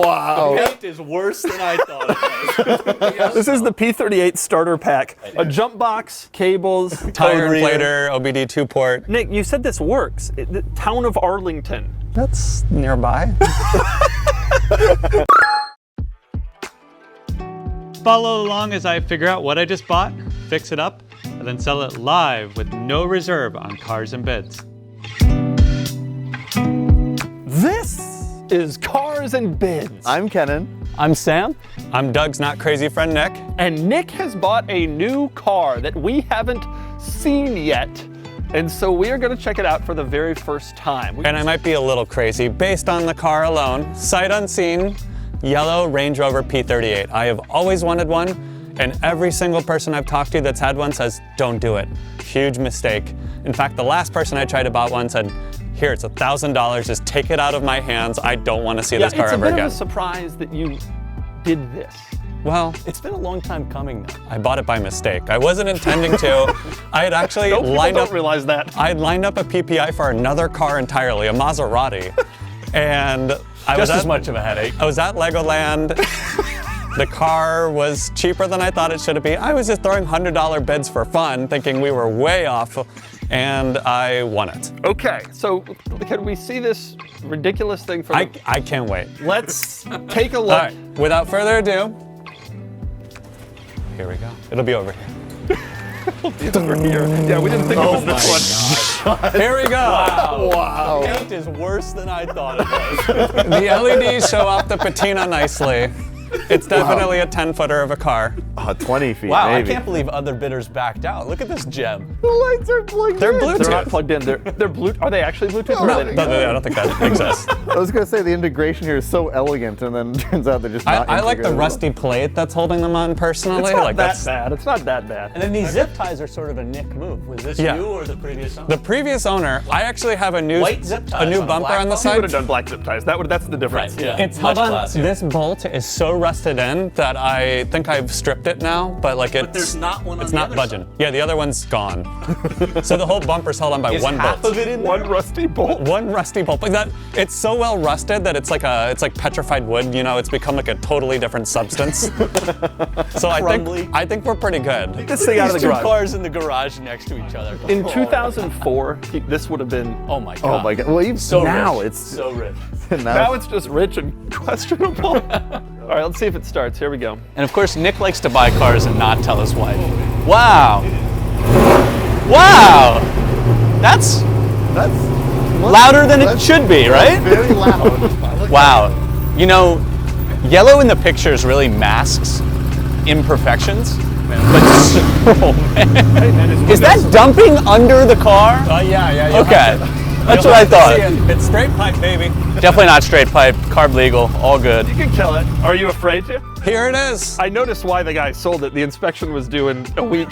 Wow. The paint is worse than I thought it was. This is the P38 starter pack. A jump box, cables, Tire inflator, OBD 2-port. Nick, you said this works. The town of Arlington. That's nearby. Follow along as I figure out what I just bought, fix it up, and then sell it live with no reserve on Cars and Bids. This is Cars and Bids. I'm Kennan. I'm Sam. I'm Doug's not crazy friend, Nick. And Nick has bought a new car that we haven't seen yet. And so we are going to check it out for the very first time. And I might be a little crazy based on the car alone. Sight unseen, yellow Range Rover P38. I have always wanted one, and every single person I've talked to that's had one says, don't do it. Huge mistake. In fact, the last person I tried to buy one said, here, it's $1,000, just take it out of my hands. I don't want to see this car ever again. again. It's a bit of a surprise that you did this. Well, it's been a long time coming now. I bought it by mistake. I wasn't intending to. I had actually lined up. Don't realize that. I had lined up a PPI for another car entirely, a Maserati, and I was as much of a headache. I was at Legoland. The car was cheaper than I thought it should be. I was just throwing $100 bids for fun, thinking we were way off, and I won it. Okay, so can we see this ridiculous thing from I can't wait. Let's take a look. All right, without further ado, here we go. It'll be over here. Over here. Yeah, we didn't think it was this one. Here we go. Wow. The paint is worse than I thought it was. The LEDs show off the patina nicely. It's definitely a 10-footer of a car. 20 feet, Wow, maybe. I can't believe other bidders backed out. Look at this gem. The lights are plugged They're in. Bluetooth. They're not plugged in. They're Bluetooth. Are they actually Bluetooth? No, Or are they- I don't think that exists. I was going to say the integration here is so elegant, and then turns out they're just not I like the integrated. rusty plate that's holding them on personally. It's not like that bad. It's not that bad. And then these zip ties are sort of a Nick move. Was this Yeah. you or the previous owner? The previous owner, I actually have a new White zip ties new on a bumper black on the bumper? I would have side. done black zip ties. That's the difference. Right, yeah. It's much held on. classier. This bolt is so rusted in that I think I've stripped it now, but like it's there's not one on it's the not other budging. side. Yeah, the other one's gone. So the whole bumper's held on by Is one half bolt. of it in there? One rusty bolt. One rusty bolt. Like that, it's so well rusted that it's like petrified wood. You know, it's become like a totally different substance. So Crumbly. I think we're pretty good. This thing out of the These two garage. cars in the garage next to each other. In 2004, this would have been. Oh my god. Oh my god. Well, even So now rich. it's so rich. Now it's just rich and questionable. All right, let's see if it starts. Here we go. And of course, Nick likes to buy cars and not tell his wife. Wow. Wow. That's louder than it should be, right? very loud. Wow. You know, yellow in the pictures really masks imperfections. But is that dumping under the car? Yeah. Okay. That's what I thought. It's straight pipe, baby. Definitely not straight pipe, carb legal, all good. You can kill it. Are you afraid to? Here it is. I noticed why the guy sold it. The inspection was due in a week.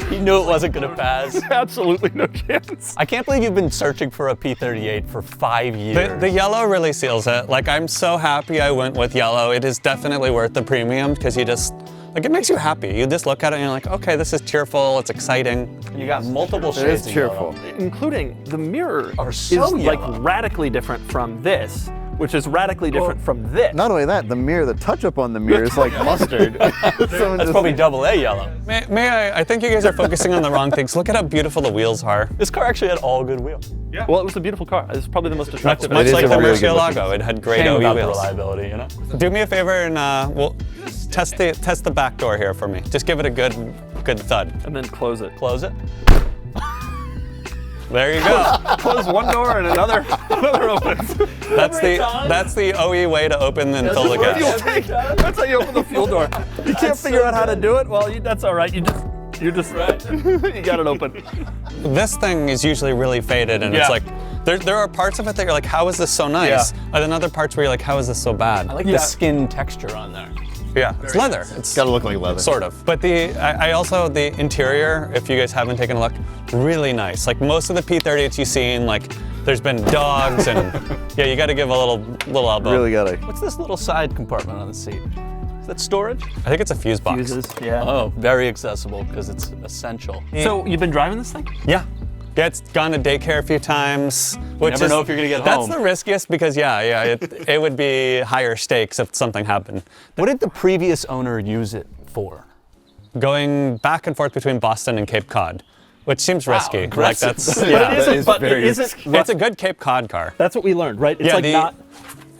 He knew it wasn't gonna pass. Absolutely no chance. I can't believe you've been searching for a P38 for 5 years. The yellow really seals it. Like, I'm so happy I went with yellow. It is definitely worth the premium because you just, like, it makes you happy. You just look at it and you're like, okay, this is cheerful, it's exciting. You got multiple It shades is of cheerful. yellow. Including the mirror Are so is like yellow. radically different from this, which is radically different from this. Not only that, the mirror, the touch-up on the mirror is like mustard. That's probably double A yellow. May I think you guys are focusing on the wrong things. Look at how beautiful the wheels are. This car actually had all good wheels. Yeah. Well, it was a beautiful car. It's probably the most attractive. Much is like a the really good Murcielago, it had great Shame OE about the wheels. reliability, you know? Do me a favor and we'll test the back door here for me. Just give it a good thud. And then close it. Close it. There you go. Close one door and another opens. That's the OE way to open and fill the Fuel gas. tank. That's how you open the fuel door. You can't figure out how to do it? Well, that's all right. You just you got it open. This thing is usually really faded, and Yeah. it's like there are parts of it that you're like, how is this so nice? Yeah. And then other parts where you're like, how is this so bad? I like Yeah. the skin texture on there. Yeah, it's leather. It's Gotta look like leather. sort of. But I also, the interior, if you guys haven't taken a look, really nice. Like most of the P38s you've seen, like there's been dogs and yeah, you got to give a little elbow. Really gotta. What's this little side compartment on the seat? Is that storage? I think it's a fuse box. Fuses, yeah. Oh, very accessible because it's essential. So you've been driving this thing? Yeah. It's gone to daycare a few times. Which never know if you're gonna get that's home. That's the riskiest because it would be higher stakes if something happened. What did the previous owner use it for? Going back and forth between Boston and Cape Cod, which seems risky. Like aggressive. that's But yeah. it isn't. It's a good Cape Cod car. That's what we learned, right? It's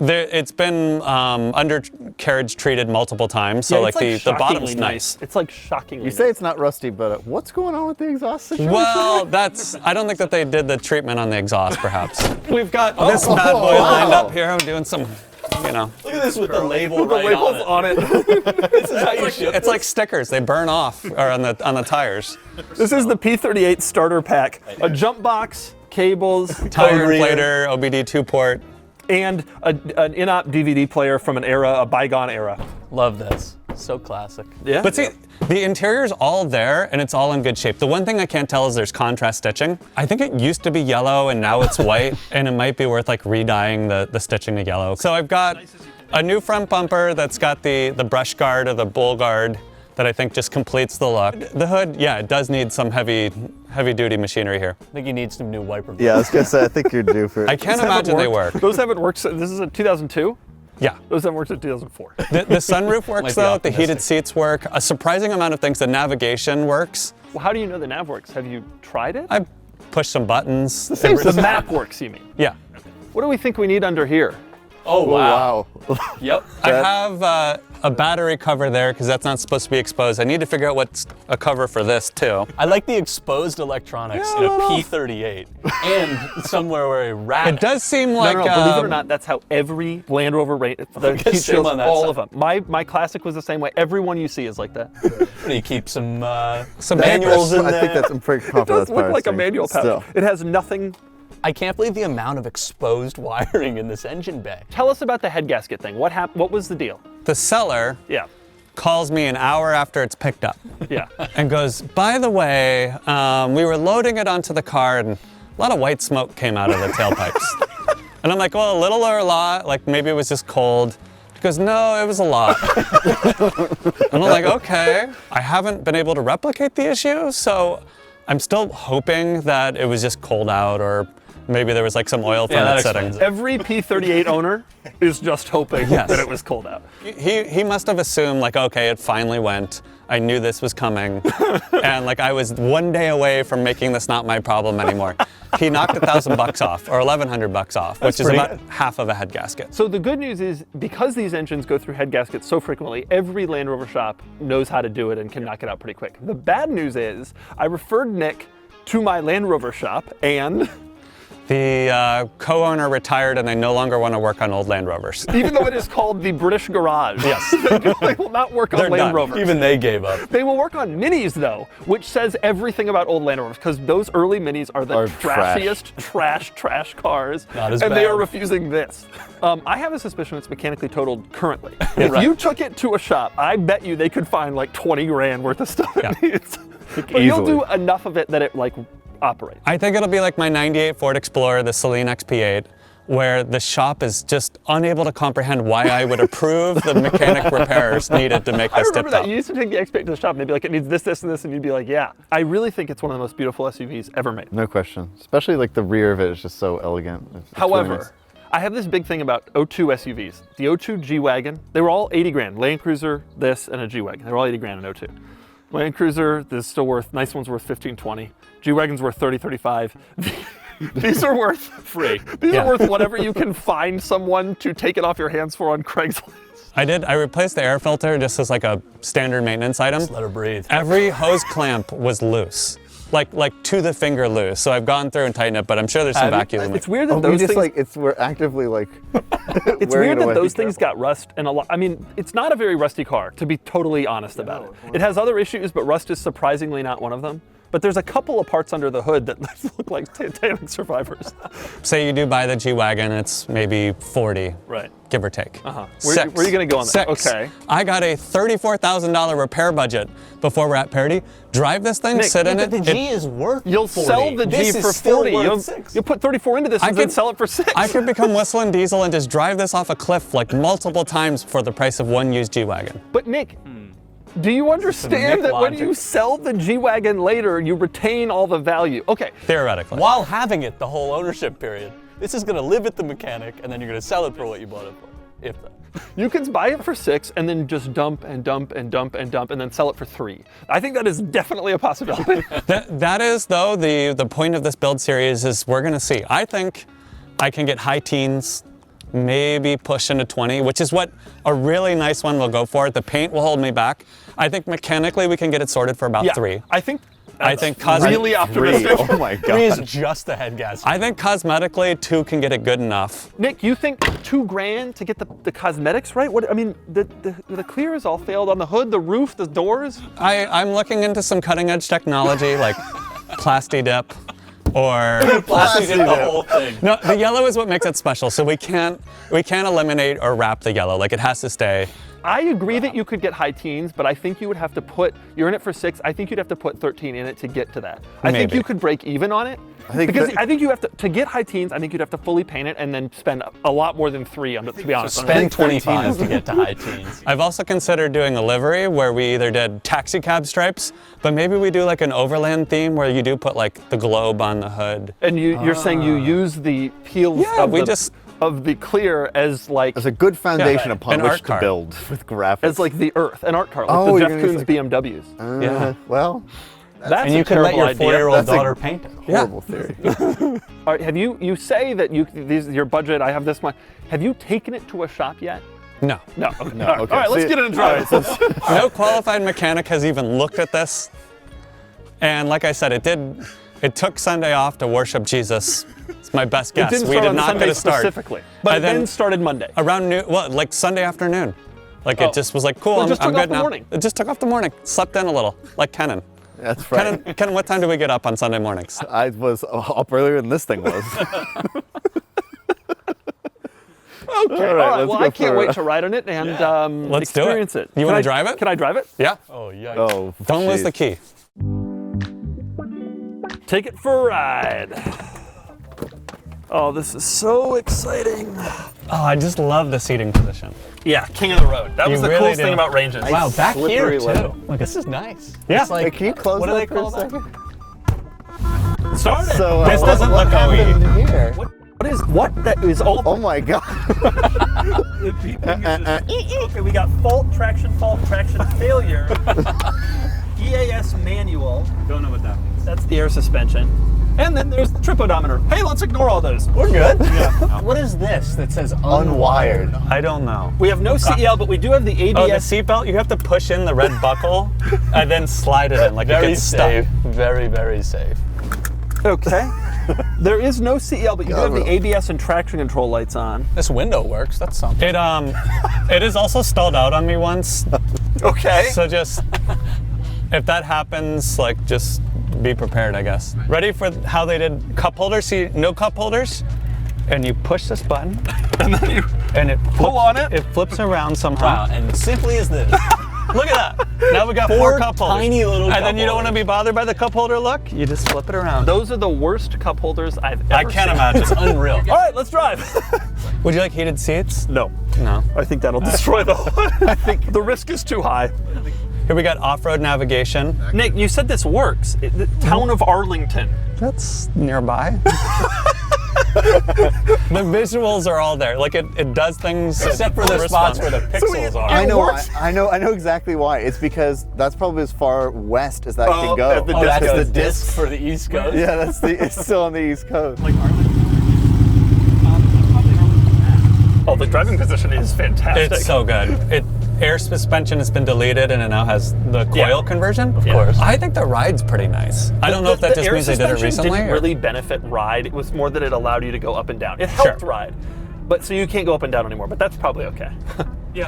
It's been undercarriage treated multiple times, so like the bottom's nice. It's like shockingly. You say it's not rusty, but what's going on with the exhaust situation? Well, I don't think that they did the treatment on the exhaust, perhaps. We've got This bad boy lined up here. I'm doing some, Look at this with the label on it. This is how you ship it's like stickers. They burn off or on the tires. This is the P38 starter pack. A jump box, cables, Tire inflator, OBD 2-port. and an in-op DVD player from a bygone era. Love this. So classic. Yeah. But see, the interior's all there and it's all in good shape. The one thing I can't tell is there's contrast stitching. I think it used to be yellow and now it's white, and it might be worth like re-dyeing the stitching to yellow. So I've got a new front bumper that's got the brush guard or the bull guard that I think just completes the look. The hood, yeah, it does need some heavy duty machinery here. I think you need some new wiper. Yeah, I was gonna say, I think you're due for it. I can't imagine they work. Those haven't worked. This is a 2002. Yeah. Those haven't worked since 2004. The sunroof works Might be though, the heated optimistic. seats work, a surprising amount of things, the navigation works. Well, how do you know the nav works? Have you tried it? I pushed some buttons. The map works, you mean? Yeah. What do we think we need under here? Oh, wow. Wow. Yep. I have a battery cover there because that's not supposed to be exposed. I need to figure out what's a cover for this too. I like the exposed electronics in a P38 and somewhere where a rat. It does seem like No, believe it or not, that's how every Land Rover the heat same shields, on that all side. of them. My Classic was the same way. Everyone you see is like that. What do you keep some Some manuals in I there? think that's, I'm pretty It confident does that's look power like a steering. manual pouch. Still. It has nothing. I can't believe the amount of exposed wiring in this engine bay. Tell us about the head gasket thing. What happened? What was the deal? The seller Yeah. calls me an hour after it's picked up Yeah. and goes, by the way, we were loading it onto the car and a lot of white smoke came out of the tailpipes. And I'm like, well, a little or a lot, like maybe it was just cold. He goes, no, it was a lot. And I'm like, okay. I haven't been able to replicate the issue, so I'm still hoping that it was just cold out or maybe there was like some oil from that it setting. explains it. Every P38 owner is just hoping Yes. that it was cold out. He must have assumed like, okay, it finally went. I knew this was coming. And like I was one day away from making this not my problem anymore. He knocked $1,000 off or $1,100 off, which is pretty about half of a head gasket. So the good news is, because these engines go through head gaskets so frequently, every Land Rover shop knows how to do it and can knock it out pretty quick. The bad news is, I referred Nick to my Land Rover shop, and The co-owner retired and they no longer want to work on old Land Rovers. even though it is called the British Garage, Yes. they will not work on They're Land done. Rovers. Even they gave up. They will work on Minis though, which says everything about old Land Rovers, because those early Minis are the Are trash. trashiest trash cars, Not as and they bad. are refusing this. I have a suspicion it's mechanically totaled currently. If you took it to a shop, I bet you they could find like 20 grand worth of stuff it needs. But you'll do enough of it that it like operates. I think it'll be like my 98 Ford Explorer, the Celine XP8, where the shop is just unable to comprehend why I would approve the mechanic repairs needed to make I this remember tip-top. that. You used to take the X8 to the shop and they'd be like, it needs this, this, and this, and you'd be like, yeah. I really think it's one of the most beautiful SUVs ever made. No question. Especially like the rear of it is just so elegant. It's really However, nice. I have this big thing about O2 SUVs. The O2 G-Wagon, they were all 80 grand. Land Cruiser, this, and a G-Wagon. They were all 80 grand in O2. Land Cruiser, this is still worth, nice one's worth 15, 20. G-Wagon's worth 30, 35. These are worth free. These are worth whatever you can find someone to take it off your hands for on Craigslist. I replaced the air filter just as like a standard maintenance item. Let her breathe. Every hose clamp was loose. Like to the finger loose. So I've gone through and tightened it, but I'm sure there's some vacuum. It's weird that Oh, we those just things, we're actively like it's wearing weird it that away. those Be things careful. got rust and a lot. I mean, it's not a very rusty car, to be totally honest about it. It has other issues, but rust is surprisingly not one of them. But there's a couple of parts under the hood that look like Titanic survivors. Say you do buy the G-Wagon, it's maybe 40, Right. give or take. Uh-huh. Where are you gonna go on that? Six. Okay. I got a $34,000 repair budget before we're at parity. Drive this thing, Nick, sit in it. The G is worth You'll 40. sell the G This for is still 40. worth You'll, 6. you'll put 34 into this and then sell it for 6. I could become whistling diesel and just drive this off a cliff like multiple times for the price of one used G-Wagon. But Nick, Do you understand Nick that when logic. you sell the G-Wagon later, you retain all the value? Okay. Theoretically. While having it the whole ownership period. This is going to live at the mechanic, and then you're going to sell it for what you bought it for. If that. You can buy it for 6 and then just dump and dump and dump and dump and then sell it for 3. I think that is definitely a possibility. That is, though, the point of this build series is we're going to see. I think I can get high teens, maybe push into 20, which is what a really nice one will go for. The paint will hold me back. I think mechanically we can get it sorted for about 3. I think cosmetic- really optimistic. Oh my 3 is god. just the head gasket. I think cosmetically 2 can get it good enough. Nick, you think $2,000 to get the cosmetics right? What I mean, the clear has all failed on the hood, the roof, the doors. I'm looking into some cutting edge technology like Plasti Dip or Plastic did the whole thing. no, the yellow is what makes it special. So we can't eliminate or wrap the yellow. Like it has to stay. I agree that you could get high teens, but I think you would have to you're in it for 6, I think you'd have to put 13 in it to get to that. I think Maybe. you could break even on it. I think you have to get high teens, I think you'd have to fully paint it and then spend a lot more than 3 on it, to be honest. Spend 25 to get to high teens. I've also considered doing a livery where we either did taxi cab stripes, but maybe we do like an overland theme where you do put like the globe on the hood. And you're saying you use the peels Yeah, of the clear as like There's a good foundation upon an which art to car. build with graphics. as like the earth, an art car, like Oh, the you're Jeff gonna use Koons like- BMWs. Yeah. Well, That's And a you can let terrible your idea. 4-year-old That's a- daughter paint it. horrible theory. All right, you say that your budget, I have this one. Have you taken it to a shop yet? No. No. Okay. No, All right, okay. all right, let's See- get it and drive it. No qualified mechanic has even looked at this. And like I said, it took Sunday off to worship Jesus. It's my best guess. It didn't We start did on not Sunday get a start. specifically, but And then then- started Monday. Around noon, well, like Sunday afternoon. Like Oh. it just was like, cool, Well, it I'm, just I'm took off good the now. morning. It just took off the morning. Slept in a little, like Kennan. That's right. Kennan, what time do we get up on Sunday mornings? I was up earlier than this thing was. Okay, all right. Well, I can't wait to ride on it and Let's do it. experience it. You Can wanna I- drive it? Can I drive it? Yeah. Oh, yikes. Oh, Don't lose jeez. the key. Take it for a ride. Oh, this is so exciting. Oh, I just love the seating position. Yeah, king of the road. That was the really coolest do. thing about Ranges. Wow, back here Slippery too. level. Look, this is nice. Yeah. It's like, Hey, can you close what do that they for call a that? second? Start it. So, This doesn't what look OE. happened here? What that is all. Oh my god. Okay, we got fault, traction, failure. EAS manual. Don't know what that means. That's the air suspension. And then there's the trip odometer. Hey, let's ignore all those. We're good. What is this that says Unwired. I don't know. We have no CEL, but we do have the ABS. Oh, the seatbelt, you have to push in the red buckle and then slide it in like it Very gets safe. stuck. Very, very safe. Okay. There is no CEL, but you do have the well. ABS and traction control lights on. This window works. That's something. It is also stalled out on me once. Okay. So just, if that happens, like just be prepared, I guess. Ready for how they did cup holders? See, no cup holders, and you push this button, and then you and it pull on it. It flips around somehow. Wow, and simply as this. Look at that. Now we got 4 Four cup holders. tiny little And cup then you don't want to holders. be bothered by the cup holder look. You just flip it around. Those are the worst cup holders I've ever I can't seen. imagine. It's unreal. All right, let's drive. Would you like heated seats? No. No. I think that'll destroy the hood. I think the risk is too high. Here we got off-road navigation. Nick, you said this works. The town of Arlington. That's nearby. The visuals are all there. Like it does things. Except for the spots where the pixels are. I know. works. I know exactly why. It's because that's probably as far west as that Oh, can go. at the Oh, that's disc. the disc for the East Coast? Yeah, it's still on the East Coast. Oh, the driving position is fantastic. It's so good. Air suspension has been deleted and it now has the coil Yeah. conversion. Of course. I think the ride's pretty nice. I don't know if that The just air means they did it suspension recently. didn't or- really benefit ride. It was more that it allowed you to go up and down. It helped Sure. ride. But so you can't go up and down anymore, but that's probably okay.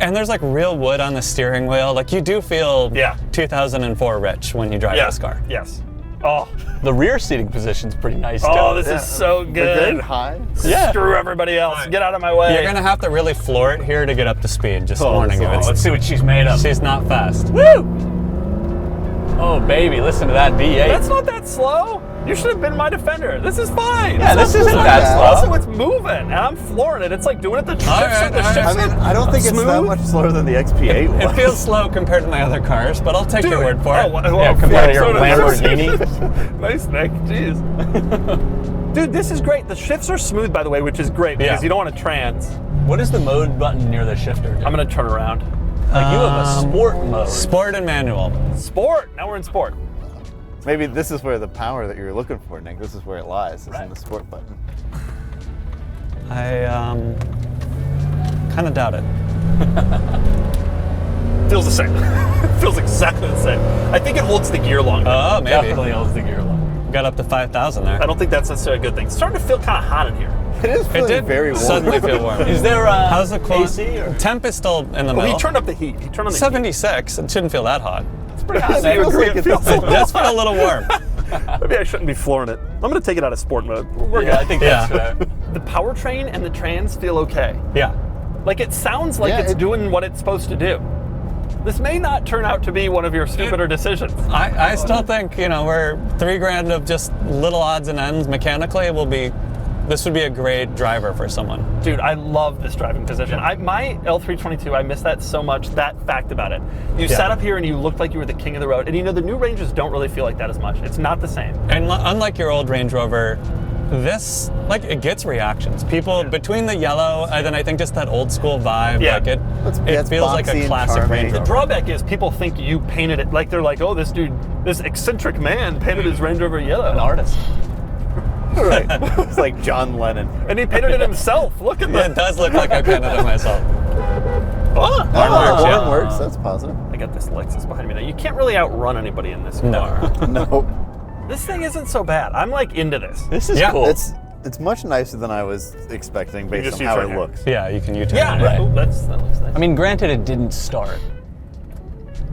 And there's like real wood on the steering wheel. Like you do feel Yeah. 2004 rich when you drive this car. Yes. Oh, The rear seating position's pretty nice too. oh, this is so They're good. high. Yeah. Screw everybody else. Get out of my way. You're gonna have to really floor it here to get up to speed. Just warning you. Oh, that's all. It's, Let's see what she's made of. she's not fast. Woo! All right, let's get the floor. All right, let's get the floor. You want to drive it? Yeah. Yeah. Oh, baby, listen to that V8. That's not that slow. You should have been my defender. This is fine. Yeah, It's this not isn't slow. that slow. Also, it's moving, and I'm flooring it. It's like doing it the shifts. right, The all right. shifts I mean, I don't think it's that smooth. much slower than the XP8 was. It feels slow compared to my other cars, but I'll take your word for it. Yeah, compared to your Lamborghini. Nice, Nick. Jeez. Dude, this is great. The shifts are smooth, by the way, which is great because Yeah. you don't want to trans. What is the mode button near the shifter do? I'm going to turn around. Like, you have a sport mode. Sport and manual. Sport. Now we're in sport. Maybe this is where the power that you're looking for, Nick. This is where it lies. It's in the sport button. I kind of doubt it. Feels the same. Feels exactly the same. I think it holds the gear longer. Oh, maybe. Definitely holds the gear low. Got up to 5,000 there. I don't think that's necessarily a good thing. It's starting to feel kind of hot in here. It is It feeling did very warm. suddenly feel warm. Is there How's the AC or? Temp is still in the Oh, middle. he turned up the heat. He turned on the 76. It shouldn't feel that hot. It's pretty hot. It feels like it it feels does. a It does feel a little warm. Maybe I shouldn't be flooring it. I'm going to take it out of sport mode. We're Yeah, I good. think Yeah. that's fair. The powertrain and the trans feel okay. Yeah. Like it sounds like Yeah, it's doing what it's supposed to do. This may not turn out to be one of your stupider decisions. I still think, we're $3,000 of just little odds and ends mechanically this would be a great driver for someone. Dude, I love this driving position. My L322, I miss that so much, that fact about it. You sat up here and you looked like you were the king of the road. And the new Rangers don't really feel like that as much. It's not the same. And unlike your old Range Rover, this, it gets reactions. People, between the yellow and then I think just that old school vibe, Yeah. it it's feels like boxy a and classic charming. Range The Rover. drawback is people think you painted it, like they're like, oh, this dude, this eccentric man painted his Range Rover yellow. An artist. Right. It's like John Lennon. And he painted it himself. Look at Yeah, that. it does look like I painted it myself. Oh, works, yeah. Horn works. That's positive. I got this Lexus behind me now. You can't really outrun anybody in this car. No. This thing isn't so bad. I'm into this. This is Yeah, cool. It's much nicer than I was expecting based just on use how right it here. looks. Yeah, you can U-turn Yeah, it. Right. Ooh, that looks nice. I mean, granted, it didn't start,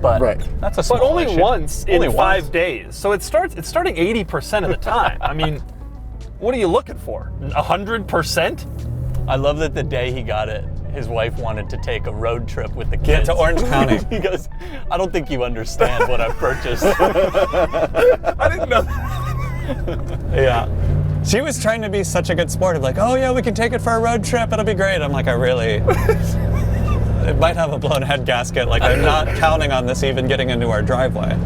but Right. that's a small but only issue. once in Only 5 once. days. So it's starting 80% of the time. I mean, what are you looking for? 100%? I love that the day he got it, his wife wanted to take a road trip with the kids to Orange County. He goes, I don't think you understand what I've purchased. I didn't know. Yeah. She was trying to be such a good sport of oh yeah, we can take it for a road trip, it'll be great. I'm like, it might have a blown head gasket. I'm not counting on this even getting into our driveway.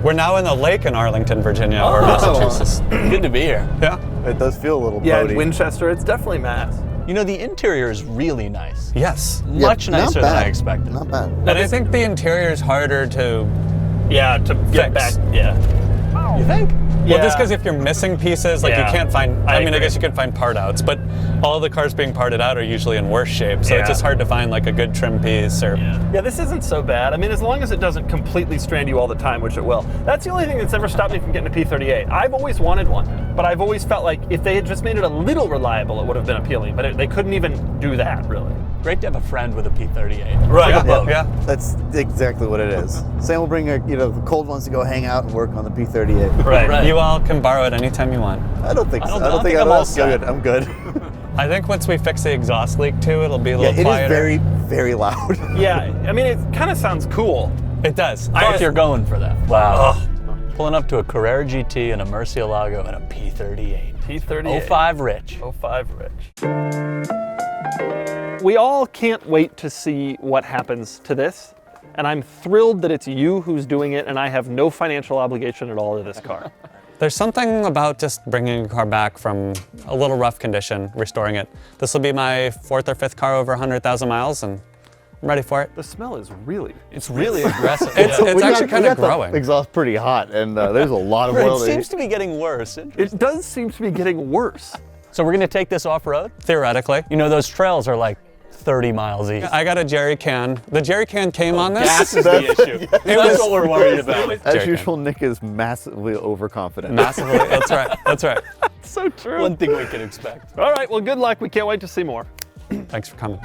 We're now in the lake in Arlington, Virginia, or Massachusetts. Good to be here. Yeah. It does feel a little Yeah, boaty. in Winchester, it's definitely mass. The interior is really nice. Yes. Yeah, Much not nicer than I bad. expected. Not bad. And I think the interior is harder to, Yeah, to get Fix. back. Yeah. You think? well, just because if you're missing pieces, Yeah. you can't find, I I agree. guess you can find part outs, but all the cars being parted out are usually in worse shape, so Yeah. it's just hard to find a good trim piece or. Yeah, this isn't so bad. I mean, as long as it doesn't completely strand you all the time, which it will. That's the only thing that's ever stopped me from getting a P38. I've always wanted one, but I've always felt like if they had just made it a little reliable, it would have been appealing, but they couldn't even do that, really. Great to have a friend with a P38. Right. Like a boat. Yeah. That's exactly what it is. Sam will bring the cold ones to go hang out and work on the P38. Right. You all can borrow it anytime you want. I don't think so. I don't think I'm I'm all all set. good. I'm good. I think once we fix the exhaust leak too, it'll be a Yeah, little it is quieter. very, very loud. Yeah, I mean, it kind of sounds cool. It does. Fuck, you're going for that. Wow. Pulling up to a Carrera GT and a Murcielago and a P38. P38. 05 Rich. 05 Rich. We all can't wait to see what happens to this, and I'm thrilled that it's you who's doing it, and I have no financial obligation at all to this car. There's something about just bringing a car back from a little rough condition, restoring it. This will be my 4th or 5th car over 100,000 miles, and I'm ready for it. The smell is really... It's really aggressive. It's We actually got- kind we of got the growing. exhaust pretty hot, and there's a lot of It oil. seems to be getting worse. It does seem to be getting worse. So we're going to take this off-road? Theoretically. Those trails are 30 miles each. I got a jerry can. The jerry can came on this. Gas is the issue. That's what we're worried about. As Jerry usual, Nick is massively overconfident. Massively. That's right. That's right. So true. One thing we can expect. All right, well, good luck. We can't wait to see more. Thanks for coming.